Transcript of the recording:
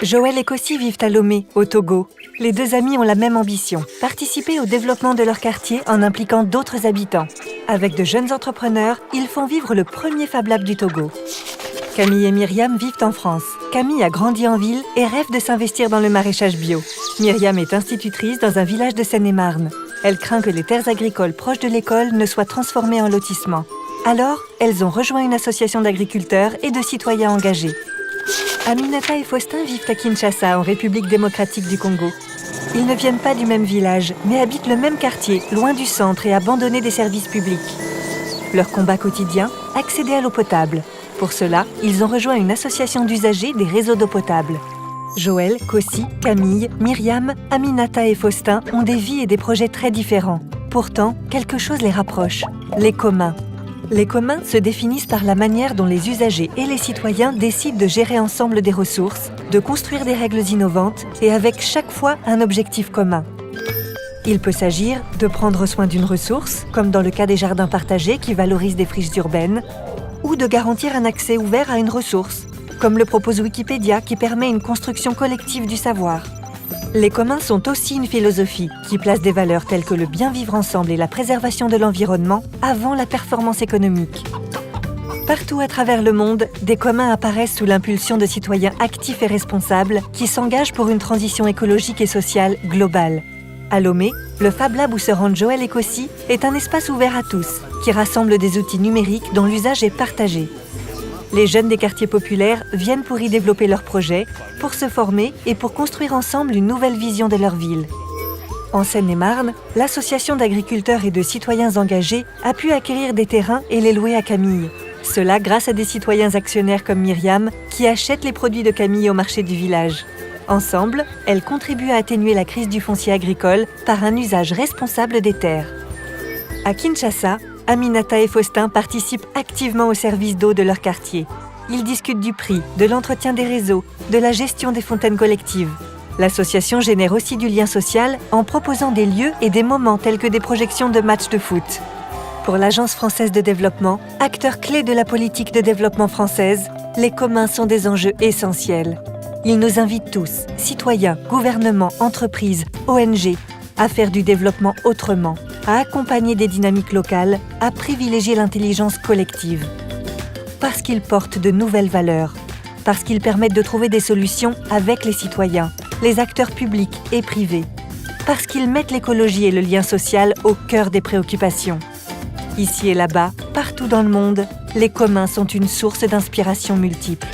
Joël et Kossi vivent à Lomé, au Togo. Les deux amis ont la même ambition, participer au développement de leur quartier en impliquant d'autres habitants. Avec de jeunes entrepreneurs, ils font vivre le premier Fab Lab du Togo. Camille et Myriam vivent en France. Camille a grandi en ville et rêve de s'investir dans le maraîchage bio. Myriam est institutrice dans un village de Seine-et-Marne. Elle craint que les terres agricoles proches de l'école ne soient transformées en lotissement. Alors, elles ont rejoint une association d'agriculteurs et de citoyens engagés. Aminata et Faustin vivent à Kinshasa, en République démocratique du Congo. Ils ne viennent pas du même village, mais habitent le même quartier, loin du centre et abandonnés des services publics. Leur combat quotidien, accéder à l'eau potable. Pour cela, ils ont rejoint une association d'usagers des réseaux d'eau potable. Joël, Kossi, Camille, Myriam, Aminata et Faustin ont des vies et des projets très différents. Pourtant, quelque chose les rapproche, les communs. Les communs se définissent par la manière dont les usagers et les citoyens décident de gérer ensemble des ressources, de construire des règles innovantes et avec chaque fois un objectif commun. Il peut s'agir de prendre soin d'une ressource, comme dans le cas des jardins partagés qui valorisent des friches urbaines, ou de garantir un accès ouvert à une ressource, comme le propose Wikipédia qui permet une construction collective du savoir. Les communs sont aussi une philosophie qui place des valeurs telles que le bien vivre ensemble et la préservation de l'environnement avant la performance économique. Partout à travers le monde, des communs apparaissent sous l'impulsion de citoyens actifs et responsables qui s'engagent pour une transition écologique et sociale globale. À Lomé, le Fab Lab où se rendent Joël et Kossi est un espace ouvert à tous, qui rassemble des outils numériques dont l'usage est partagé. Les jeunes des quartiers populaires viennent pour y développer leurs projets, pour se former et pour construire ensemble une nouvelle vision de leur ville. En Seine-et-Marne, l'association d'agriculteurs et de citoyens engagés a pu acquérir des terrains et les louer à Camille. Cela grâce à des citoyens actionnaires comme Myriam, qui achètent les produits de Camille au marché du village. Ensemble, elles contribuent à atténuer la crise du foncier agricole par un usage responsable des terres. À Kinshasa, Aminata et Faustin participent activement au service d'eau de leur quartier. Ils discutent du prix, de l'entretien des réseaux, de la gestion des fontaines collectives. L'association génère aussi du lien social en proposant des lieux et des moments tels que des projections de matchs de foot. Pour l'Agence française de développement, acteur clé de la politique de développement française, les communs sont des enjeux essentiels. Ils nous invitent tous, citoyens, gouvernements, entreprises, ONG, à faire du développement autrement, à accompagner des dynamiques locales, à privilégier l'intelligence collective. Parce qu'ils portent de nouvelles valeurs, parce qu'ils permettent de trouver des solutions avec les citoyens, les acteurs publics et privés, parce qu'ils mettent l'écologie et le lien social au cœur des préoccupations. Ici et là-bas, partout dans le monde, les communs sont une source d'inspiration multiple.